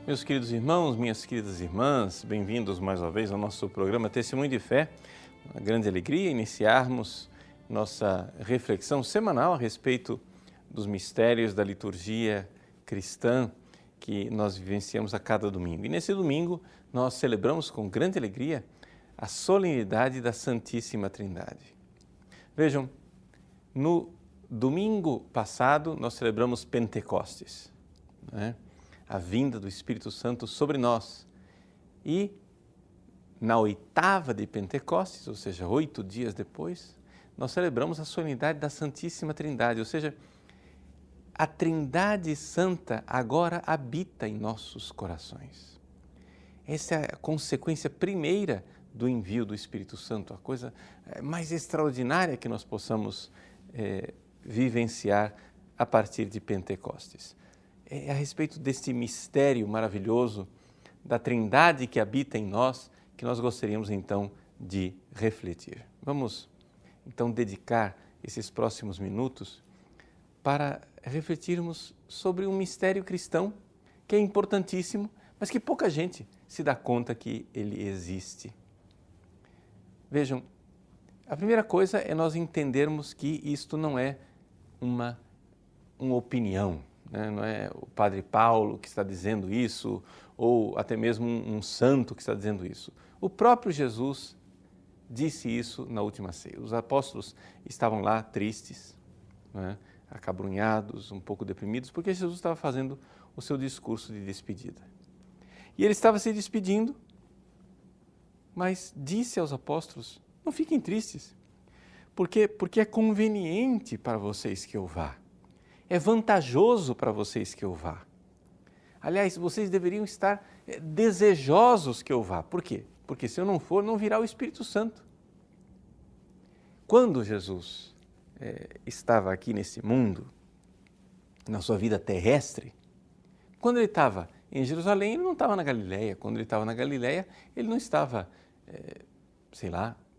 Meus queridos irmãos, minhas queridas irmãs, bem-vindos mais uma vez ao nosso programa Testemunho de Fé. Uma grande alegria iniciarmos nossa reflexão semanal a respeito dos mistérios da liturgia cristã que nós vivenciamos a cada domingo. E nesse domingo nós celebramos com grande alegria a solenidade da Santíssima Trindade. Vejam, no domingo passado nós celebramos Pentecostes, né? A vinda do Espírito Santo sobre nós. E na oitava de Pentecostes, ou seja, 8 dias depois, nós celebramos a solenidade da Santíssima Trindade, ou seja, a Trindade Santa agora habita em nossos corações. Essa é a consequência primeira do envio do Espírito Santo, a coisa mais extraordinária que nós possamos vivenciar a partir de Pentecostes. É a respeito deste mistério maravilhoso da Trindade que habita em nós, que nós gostaríamos então de refletir. Vamos então dedicar esses próximos minutos para refletirmos sobre um mistério cristão que é importantíssimo, mas que pouca gente se dá conta que ele existe. Vejam, a primeira coisa é nós entendermos que isto não é uma opinião. Não é o Padre Paulo que está dizendo isso, ou até mesmo um santo que está dizendo isso. O próprio Jesus disse isso na última ceia. Os apóstolos estavam lá tristes, acabrunhados, um pouco deprimidos, porque Jesus estava fazendo o seu discurso de despedida. E ele estava se despedindo, mas disse aos apóstolos: não fiquem tristes, porque é conveniente para vocês que eu vá. É vantajoso para vocês que eu vá. Aliás, vocês deveriam estar desejosos que eu vá. Por quê? Porque se eu não for, não virá o Espírito Santo. Quando Jesus estava aqui nesse mundo, na sua vida terrestre, quando ele estava em Jerusalém, ele não estava na Galileia. Quando ele estava na Galileia, ele não estava,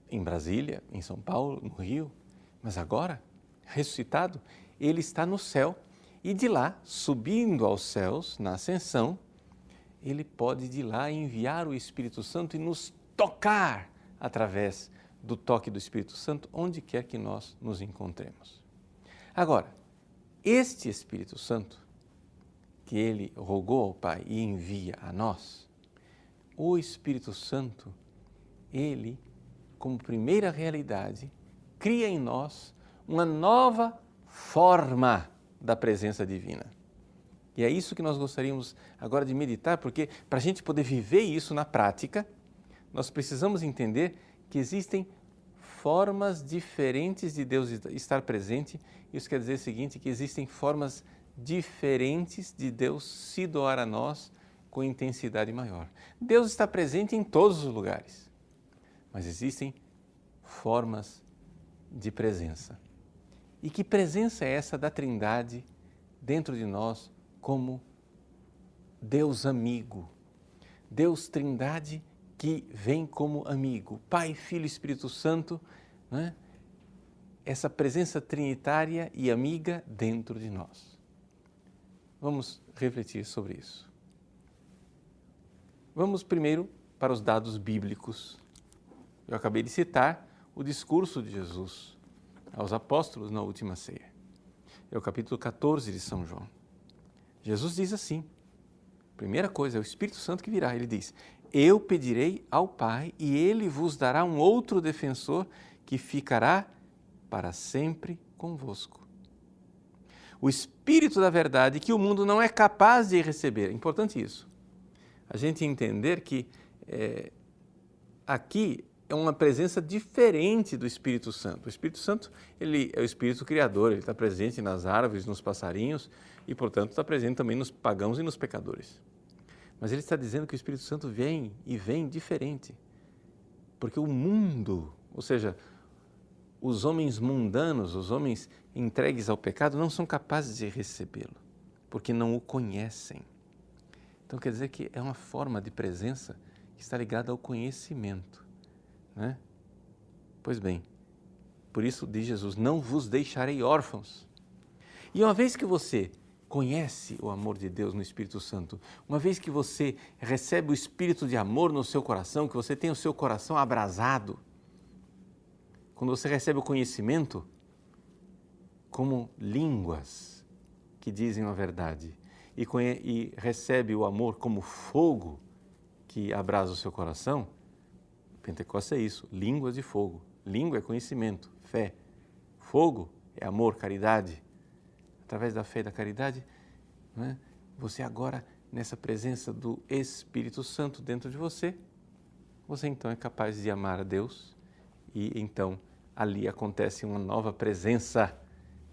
em Brasília, em São Paulo, no Rio. Mas agora, ressuscitado, ele está no céu e de lá, subindo aos céus, na ascensão, ele pode de lá enviar o Espírito Santo e nos tocar através do toque do Espírito Santo, onde quer que nós nos encontremos. Agora, este Espírito Santo, que ele rogou ao Pai e envia a nós, o Espírito Santo, ele, como primeira realidade, cria em nós uma nova forma da presença divina. E é isso que nós gostaríamos agora de meditar, porque para a gente poder viver isso na prática, nós precisamos entender que existem formas diferentes de Deus estar presente. Isso quer dizer o seguinte, que existem formas diferentes de Deus se doar a nós com intensidade maior. Deus está presente em todos os lugares, mas existem formas de presença. E que presença é essa da Trindade dentro de nós como Deus amigo? Deus Trindade que vem como amigo, Pai, Filho e Espírito Santo, né? Essa presença trinitária e amiga dentro de nós. Vamos refletir sobre isso. Vamos primeiro para os dados bíblicos. Eu acabei de citar o discurso de Jesus aos apóstolos na última ceia. É o capítulo 14 de São João. Jesus diz assim, primeira coisa, é o Espírito Santo que virá. Ele diz: eu pedirei ao Pai e Ele vos dará um outro defensor que ficará para sempre convosco. O Espírito da verdade que o mundo não é capaz de receber. É importante isso. A gente entender que aqui é uma presença diferente do Espírito Santo. O Espírito Santo, ele é o Espírito Criador, ele está presente nas árvores, nos passarinhos e, portanto, está presente também nos pagãos e nos pecadores. Mas ele está dizendo que o Espírito Santo vem e vem diferente, porque o mundo, ou seja, os homens mundanos, os homens entregues ao pecado, não são capazes de recebê-lo, porque não o conhecem. Então, quer dizer que é uma forma de presença que está ligada ao conhecimento. Né? Pois bem, por isso diz Jesus: não vos deixarei órfãos. E uma vez que você conhece o amor de Deus no Espírito Santo, uma vez que você recebe o Espírito de amor no seu coração, que você tem o seu coração abrasado, quando você recebe o conhecimento como línguas que dizem a verdade e recebe o amor como fogo que abrasa o seu coração, Pentecostes é isso, línguas de fogo. Língua é conhecimento, fé. Fogo é amor, caridade. Através da fé e da caridade, né, você agora, nessa presença do Espírito Santo dentro de você, você então é capaz de amar a Deus e então ali acontece uma nova presença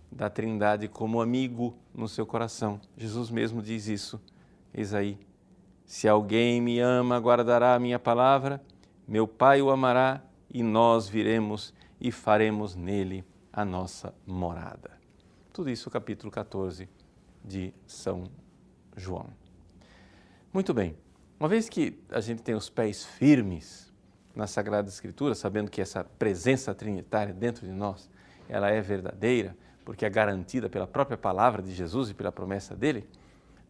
da Trindade como amigo no seu coração. Jesus mesmo diz isso, eis aí, se alguém me ama, guardará a minha palavra, meu Pai o amará e nós viremos e faremos nele a nossa morada. Tudo isso no capítulo 14 de São João. Muito bem, uma vez que a gente tem os pés firmes na Sagrada Escritura, sabendo que essa presença trinitária dentro de nós, ela é verdadeira, porque é garantida pela própria palavra de Jesus e pela promessa dele,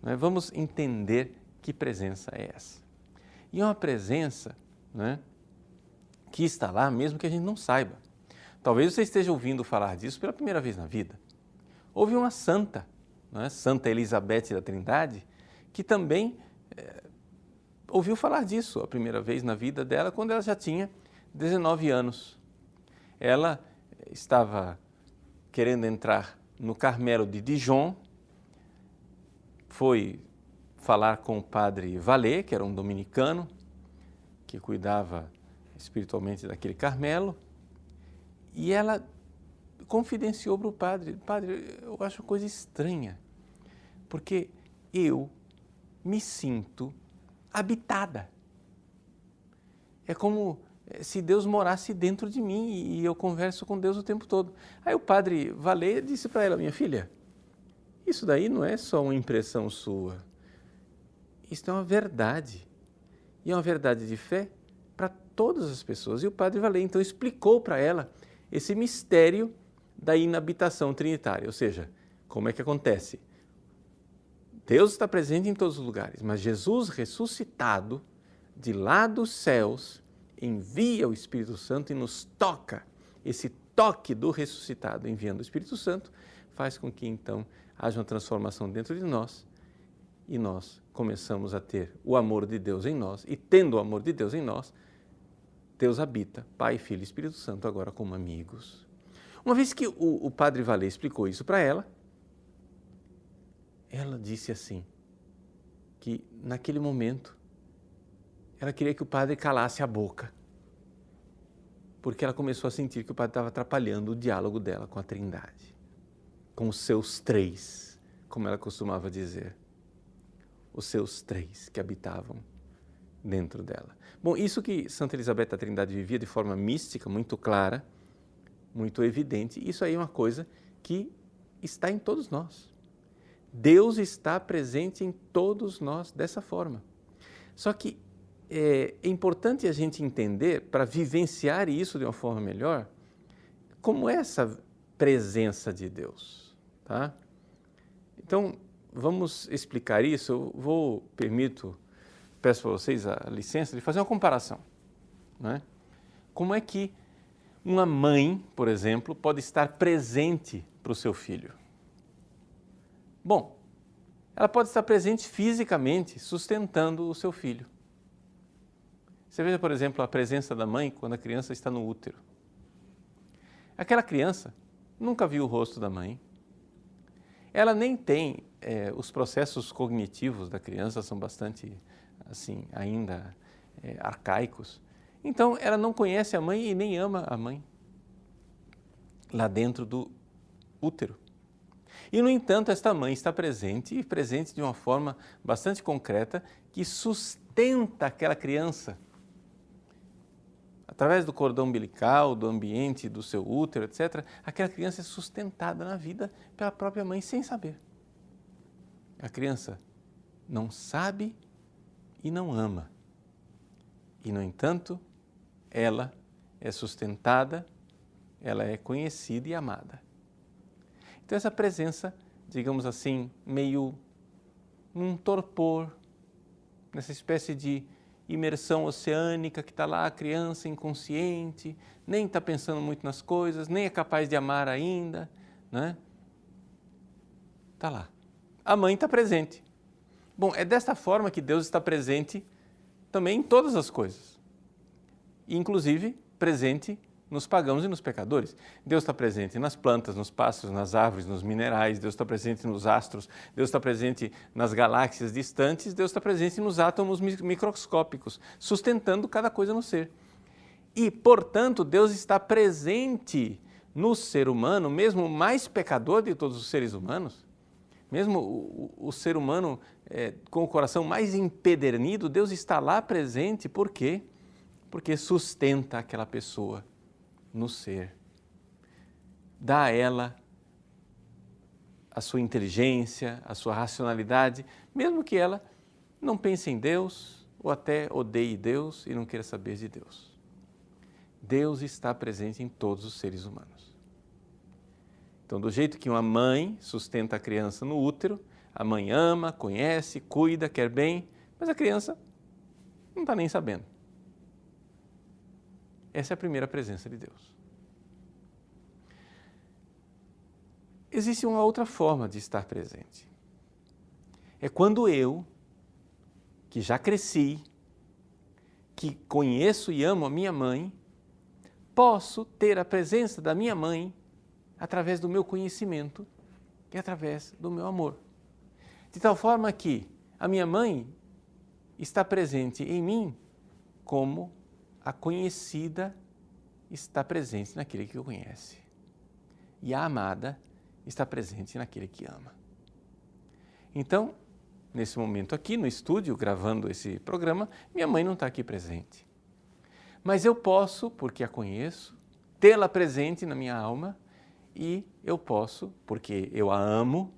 nós vamos entender que presença é essa. E é uma presença, né, que está lá mesmo que a gente não saiba. Talvez você esteja ouvindo falar disso pela primeira vez na vida. Houve uma santa, né, Santa Elizabeth da Trindade, que também ouviu falar disso a primeira vez na vida dela, quando ela já tinha 19 anos. Ela estava querendo entrar no Carmelo de Dijon, foi falar com o padre Vallée, que era um dominicano, que cuidava espiritualmente daquele Carmelo, e ela confidenciou para o padre: padre, eu acho coisa estranha, porque eu me sinto habitada. É como se Deus morasse dentro de mim e eu converso com Deus o tempo todo. Aí o padre Vallée disse para ela: minha filha, isso daí não é só uma impressão sua, isso é uma verdade, e é uma verdade de fé para todas as pessoas. E o padre Vallée então explicou para ela esse mistério da inabitação trinitária, ou seja, como é que acontece? Deus está presente em todos os lugares, mas Jesus ressuscitado de lá dos céus envia o Espírito Santo e nos toca. Esse toque do ressuscitado enviando o Espírito Santo faz com que então haja uma transformação dentro de nós e nós começamos a ter o amor de Deus em nós, e tendo o amor de Deus em nós, Deus habita, Pai, Filho e Espírito Santo agora como amigos. Uma vez que o padre Vallée explicou isso para ela, ela disse assim, que naquele momento ela queria que o padre calasse a boca, porque ela começou a sentir que o padre estava atrapalhando o diálogo dela com a Trindade, com os seus três, como ela costumava dizer, os seus três que habitavam dentro dela. Bom, isso que Santa Elizabeth da Trindade vivia de forma mística, muito clara, muito evidente, isso aí é uma coisa que está em todos nós. Deus está presente em todos nós dessa forma. Só que é importante a gente entender, para vivenciar isso de uma forma melhor, como é essa presença de Deus, tá? Então, vamos explicar isso. Eu peço para vocês a licença de fazer uma comparação, né? Como é que uma mãe, por exemplo, pode estar presente para o seu filho? Bom, ela pode estar presente fisicamente, sustentando o seu filho. Você veja, por exemplo, a presença da mãe quando a criança está no útero. Aquela criança nunca viu o rosto da mãe. Ela nem tem, os processos cognitivos da criança são bastante, assim, ainda arcaicos. Então, ela não conhece a mãe e nem ama a mãe lá dentro do útero. E, no entanto, esta mãe está presente, e presente de uma forma bastante concreta, que sustenta aquela criança. Através do cordão umbilical, do ambiente do seu útero, etc., aquela criança é sustentada na vida pela própria mãe sem saber. A criança não sabe e não ama. E, no entanto, ela é sustentada, ela é conhecida e amada. Então, essa presença digamos assim, meio num torpor, nessa espécie de imersão oceânica que está lá, a criança inconsciente, nem está pensando muito nas coisas, nem é capaz de amar ainda, né? Está lá. A mãe está presente. Bom, é desta forma que Deus está presente também em todas as coisas, inclusive presente nos pagãos e nos pecadores. Deus está presente nas plantas, nos pássaros, nas árvores, nos minerais, Deus está presente nos astros, Deus está presente nas galáxias distantes, Deus está presente nos átomos microscópicos, sustentando cada coisa no ser. E, portanto, Deus está presente no ser humano, mesmo o mais pecador de todos os seres humanos, mesmo o ser humano com o coração mais empedernido, Deus está lá presente, por quê? Porque sustenta aquela pessoa no ser, dá a ela a sua inteligência, a sua racionalidade, mesmo que ela não pense em Deus ou até odeie Deus e não queira saber de Deus. Deus está presente em todos os seres humanos. Então, do jeito que uma mãe sustenta a criança no útero, a mãe ama, conhece, cuida, quer bem, mas a criança não está nem sabendo. Essa é a primeira presença de Deus. Existe uma outra forma de estar presente. É quando eu, que já cresci, que conheço e amo a minha mãe, posso ter a presença da minha mãe através do meu conhecimento e através do meu amor. De tal forma que a minha mãe está presente em mim como a conhecida está presente naquele que o conhece. E a amada está presente naquele que ama. Então, nesse momento aqui no estúdio, gravando esse programa, minha mãe não está aqui presente. Mas eu posso, porque a conheço, tê-la presente na minha alma e eu posso, porque eu a amo,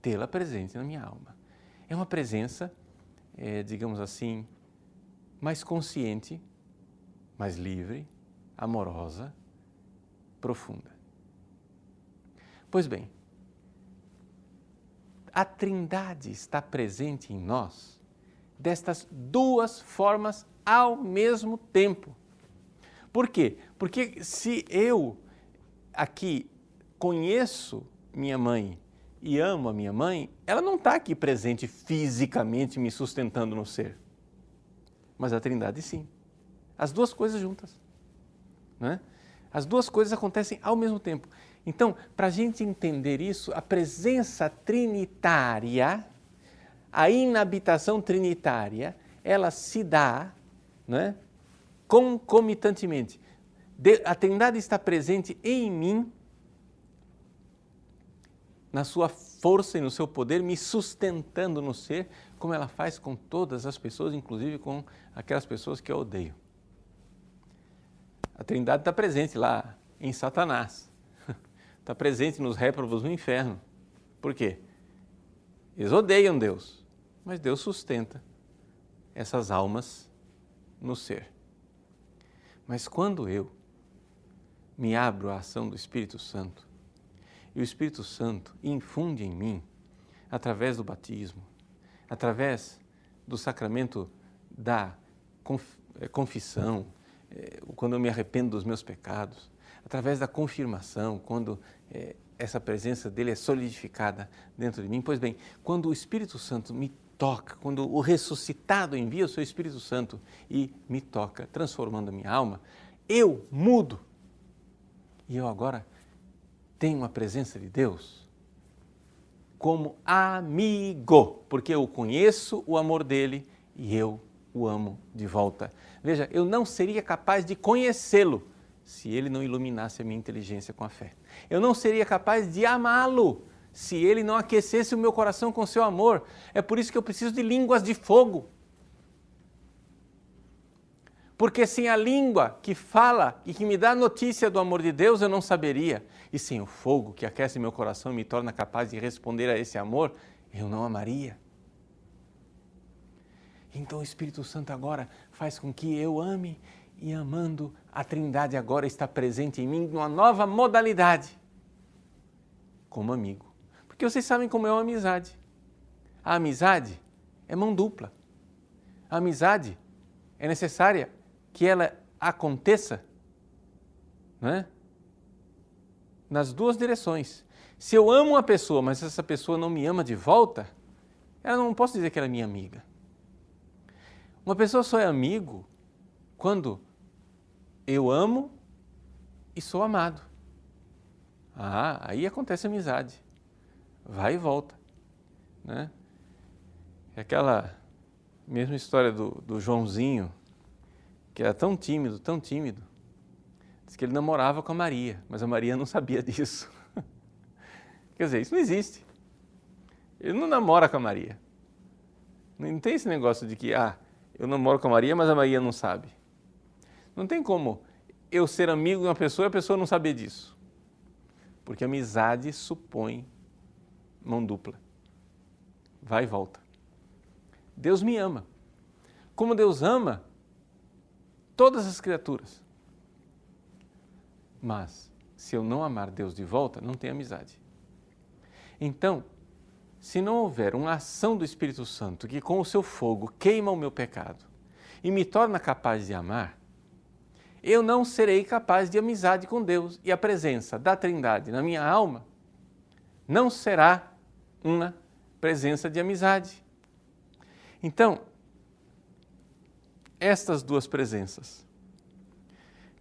tê-la presente na minha alma. É uma presença, digamos assim, mais consciente, mais livre, amorosa, profunda. Pois bem, a Trindade está presente em nós destas duas formas ao mesmo tempo. Por quê? Porque se eu aqui conheço minha mãe e amo a minha mãe, ela não está aqui presente fisicamente me sustentando no ser. Mas a Trindade sim. As duas coisas juntas, né? As duas coisas acontecem ao mesmo tempo. Então, para a gente entender isso, a presença trinitária, a inabitação trinitária, ela se dá, né, concomitantemente. A Trindade está presente em mim, na sua força e no seu poder, me sustentando no ser, como ela faz com todas as pessoas, inclusive com aquelas pessoas que eu odeio. A Trindade está presente lá em Satanás, está presente nos réprobos no inferno. Por quê? Eles odeiam Deus, mas Deus sustenta essas almas no ser. Mas quando eu me abro à ação do Espírito Santo, e o Espírito Santo infunde em mim, através do batismo, através do sacramento da confissão, quando eu me arrependo dos meus pecados, através da confirmação, quando essa presença dele é solidificada dentro de mim. Pois bem, quando o Espírito Santo me toca, quando o ressuscitado envia o seu Espírito Santo e me toca, transformando a minha alma, eu mudo. E eu agora tenho a presença de Deus como amigo, porque eu conheço o amor dele e eu o amo de volta. Veja, eu não seria capaz de conhecê-lo se ele não iluminasse a minha inteligência com a fé. Eu não seria capaz de amá-lo se ele não aquecesse o meu coração com seu amor. É por isso que eu preciso de línguas de fogo. Porque sem a língua que fala e que me dá notícia do amor de Deus, eu não saberia. E sem o fogo que aquece meu coração e me torna capaz de responder a esse amor, eu não amaria. Então o Espírito Santo agora faz com que eu ame e amando, a Trindade agora está presente em mim numa nova modalidade, como amigo. Porque vocês sabem como é uma amizade. A amizade é mão dupla. A amizade é necessária que ela aconteça, né, nas duas direções. Se eu amo uma pessoa, mas essa pessoa não me ama de volta, ela não posso dizer que ela é minha amiga. Uma pessoa só é amigo quando eu amo e sou amado. Aí acontece amizade. Vai e volta, né? É aquela mesma história do Joãozinho, que era tão tímido, diz que ele namorava com a Maria, mas a Maria não sabia disso. Quer dizer, isso não existe. Ele não namora com a Maria. Não tem esse negócio de que, eu namoro com a Maria, mas a Maria não sabe. Não tem como eu ser amigo de uma pessoa e a pessoa não saber disso. Porque amizade supõe mão dupla. Vai e volta. Deus me ama. Como Deus ama todas as criaturas. Mas, se eu não amar Deus de volta, não tem amizade. Então, se não houver uma ação do Espírito Santo que com o seu fogo queima o meu pecado e me torna capaz de amar, eu não serei capaz de amizade com Deus e a presença da Trindade na minha alma não será uma presença de amizade. Então, estas duas presenças.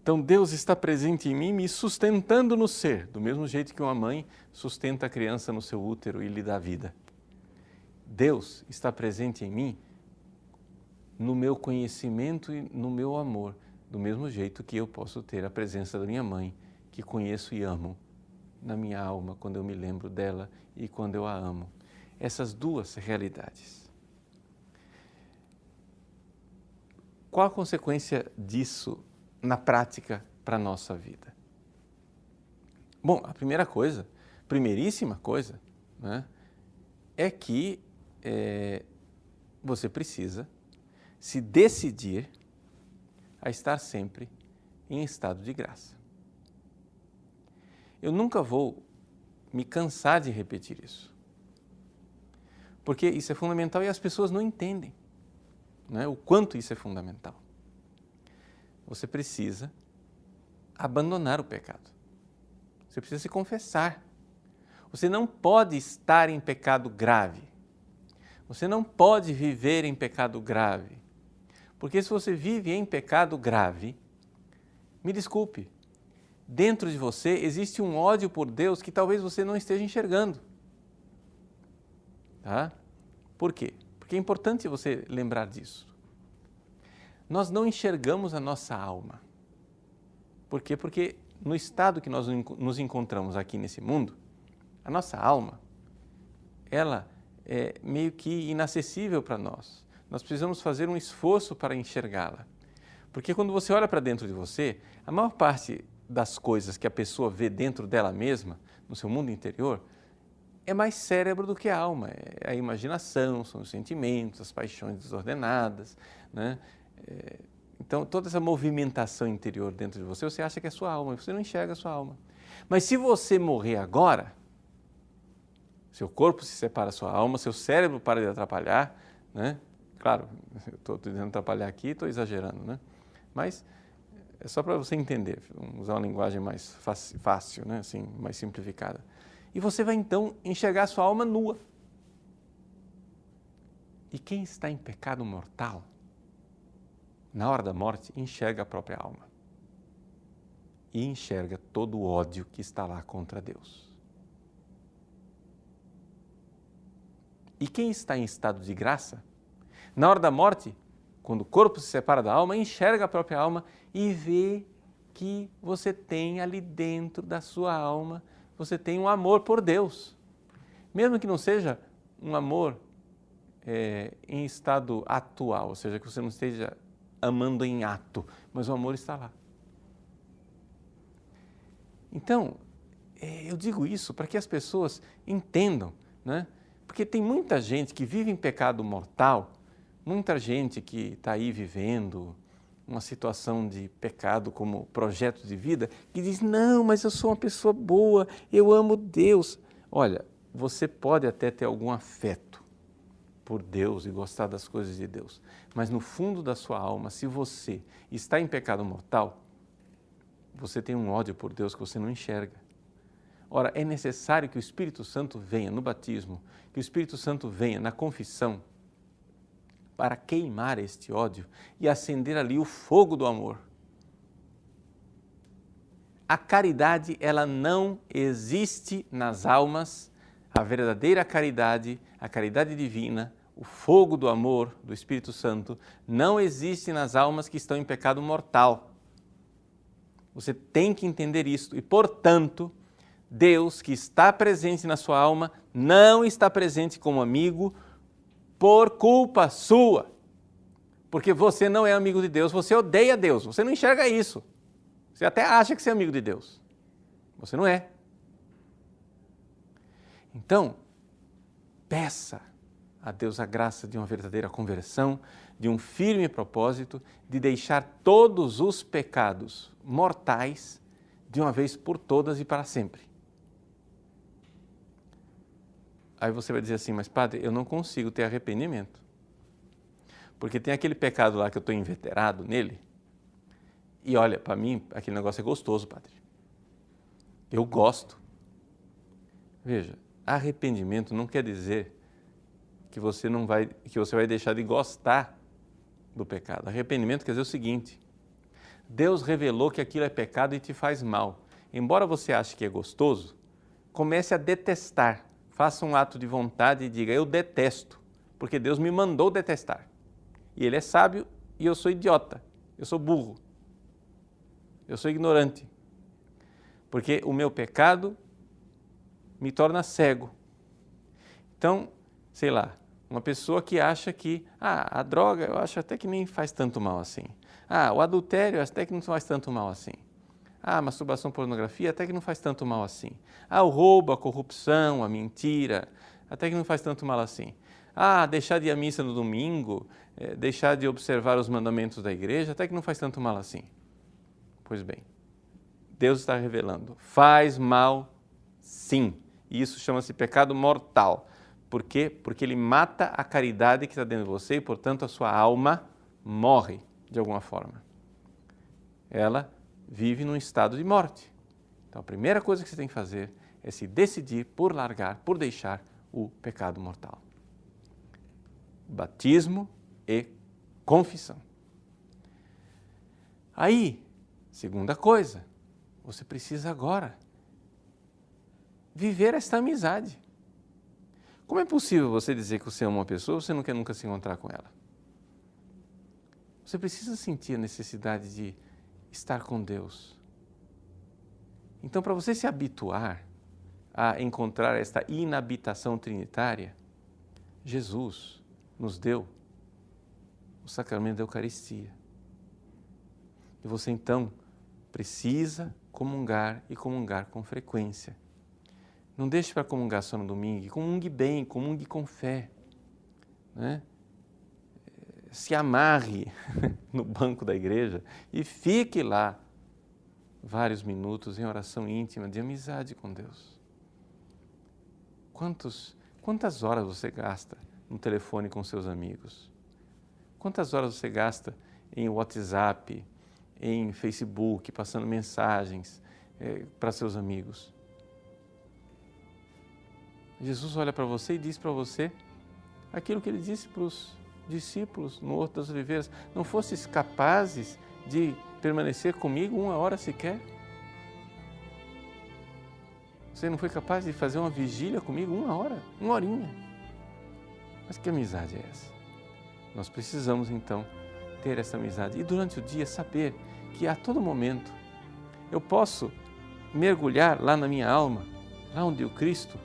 Então, Deus está presente em mim, me sustentando no ser, do mesmo jeito que uma mãe sustenta a criança no seu útero e lhe dá vida. Deus está presente em mim no meu conhecimento e no meu amor, do mesmo jeito que eu posso ter a presença da minha mãe, que conheço e amo, na minha alma, quando eu me lembro dela e quando eu a amo. Essas duas realidades. Qual a consequência disso na prática para a nossa vida? Bom, a primeiríssima coisa, né, é que você precisa se decidir a estar sempre em estado de graça. Eu nunca vou me cansar de repetir isso, porque isso é fundamental e as pessoas não entendem, né, o quanto isso é fundamental. Você precisa abandonar o pecado. Você precisa se confessar. Você não pode estar em pecado grave. Você não pode viver em pecado grave. Porque se você vive em pecado grave, me desculpe, dentro de você existe um ódio por Deus que talvez você não esteja enxergando. Tá? Por quê? Porque é importante você lembrar disso. Nós não enxergamos a nossa alma. Por quê? Porque no estado que nós nos encontramos aqui nesse mundo, a nossa alma, ela é meio que inacessível para nós. Nós precisamos fazer um esforço para enxergá-la. Porque quando você olha para dentro de você, a maior parte das coisas que a pessoa vê dentro dela mesma, no seu mundo interior, é mais cérebro do que a alma. É a imaginação, são os sentimentos, as paixões desordenadas, né? Então, toda essa movimentação interior dentro de você, você acha que é sua alma, você não enxerga a sua alma. Mas se você morrer agora, seu corpo se separa da sua alma, seu cérebro para de atrapalhar, né? Claro, eu estou dizendo atrapalhar aqui, estou exagerando, né? Mas é só para você entender, usar uma linguagem mais fácil, né? Assim, mais simplificada. E você vai então enxergar a sua alma nua. E quem está em pecado mortal, na hora da morte, enxerga a própria alma. E enxerga todo o ódio que está lá contra Deus. E quem está em estado de graça, na hora da morte, quando o corpo se separa da alma, enxerga a própria alma e vê que você tem ali dentro da sua alma, você tem um amor por Deus. Mesmo que não seja um amor em estado atual, ou seja, que você não esteja amando em ato, mas o amor está lá. Então, eu digo isso para que as pessoas entendam, né? Porque tem muita gente que vive em pecado mortal, muita gente que está aí vivendo uma situação de pecado como projeto de vida, que diz, não, mas eu sou uma pessoa boa, eu amo Deus. Olha, você pode até ter algum afeto por Deus e gostar das coisas de Deus, mas no fundo da sua alma, se você está em pecado mortal, você tem um ódio por Deus que você não enxerga. Ora, é necessário que o Espírito Santo venha no batismo, que o Espírito Santo venha na confissão, para queimar este ódio e acender ali o fogo do amor. A caridade, ela não existe nas almas, a verdadeira caridade, a caridade divina, o fogo do amor do Espírito Santo, não existe nas almas que estão em pecado mortal. Você tem que entender isto e, portanto, Deus que está presente na sua alma não está presente como amigo por culpa sua. Porque você não é amigo de Deus, você odeia Deus, você não enxerga isso. Você até acha que você é amigo de Deus. Você não é. Então, peça a Deus a graça de uma verdadeira conversão, de um firme propósito, de deixar todos os pecados mortais de uma vez por todas e para sempre. Aí você vai dizer assim, mas padre, eu não consigo ter arrependimento. Porque tem aquele pecado lá que eu estou inveterado nele. E olha, para mim, aquele negócio é gostoso, padre. Eu gosto. Veja, arrependimento não quer dizer que você vai deixar de gostar do pecado. Arrependimento quer dizer o seguinte: Deus revelou que aquilo é pecado e te faz mal. Embora você ache que é gostoso, comece a detestar. Faça um ato de vontade e diga, eu detesto, porque Deus me mandou detestar. E Ele é sábio e eu sou idiota, eu sou burro, eu sou ignorante. Porque o meu pecado me torna cego. Então, sei lá, uma pessoa que acha que a droga eu acho até que nem faz tanto mal assim. O adultério até que não faz tanto mal assim. A masturbação, pornografia até que não faz tanto mal assim. O roubo, a corrupção, a mentira, até que não faz tanto mal assim. Deixar de ir à missa no domingo, deixar de observar os mandamentos da igreja, até que não faz tanto mal assim. Pois bem, Deus está revelando, faz mal sim, e isso chama-se pecado mortal. Por quê? Porque ele mata a caridade que está dentro de você e, portanto, a sua alma morre de alguma forma. Ela vive num estado de morte. Então, a primeira coisa que você tem que fazer é se decidir por largar, por deixar o pecado mortal. Batismo e confissão. Aí, segunda coisa, você precisa agora viver esta amizade. Como é possível você dizer que você ama uma pessoa e você não quer nunca se encontrar com ela? Você precisa sentir a necessidade de estar com Deus. Então, para você se habituar a encontrar esta inabitação trinitária, Jesus nos deu o sacramento da Eucaristia. E você, então, precisa comungar e comungar com frequência. Não deixe para comungar só no domingo, comungue bem, comungue com fé. Né? Se amarre no banco da igreja e fique lá vários minutos em oração íntima de amizade com Deus. Quantas horas você gasta no telefone com seus amigos? Quantas horas você gasta em WhatsApp, em Facebook, passando mensagens para seus amigos? Jesus olha para você e diz para você aquilo que ele disse para os discípulos no Horto das Oliveiras: não fostes capazes de permanecer comigo 1 hora sequer? Você não foi capaz de fazer uma vigília comigo 1 hora, 1 horinha? Mas que amizade é essa? Nós precisamos então ter essa amizade e durante o dia saber que a todo momento eu posso mergulhar lá na minha alma, lá onde o Cristo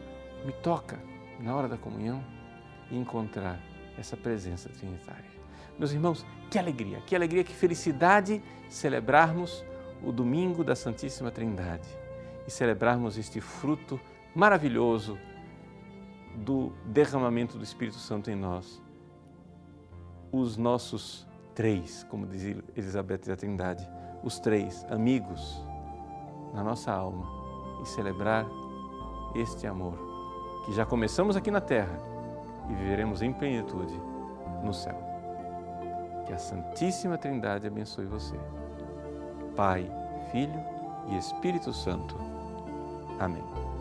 me toca na hora da comunhão e encontrar essa presença trinitária. Meus irmãos, que alegria, que felicidade celebrarmos o domingo da Santíssima Trindade e celebrarmos este fruto maravilhoso do derramamento do Espírito Santo em nós. Os nossos 3, como diz Elizabeth da Trindade, os 3 amigos na nossa alma e celebrar este amor que já começamos aqui na terra e viveremos em plenitude no céu. Que a Santíssima Trindade abençoe você. Pai, Filho e Espírito Santo. Amém.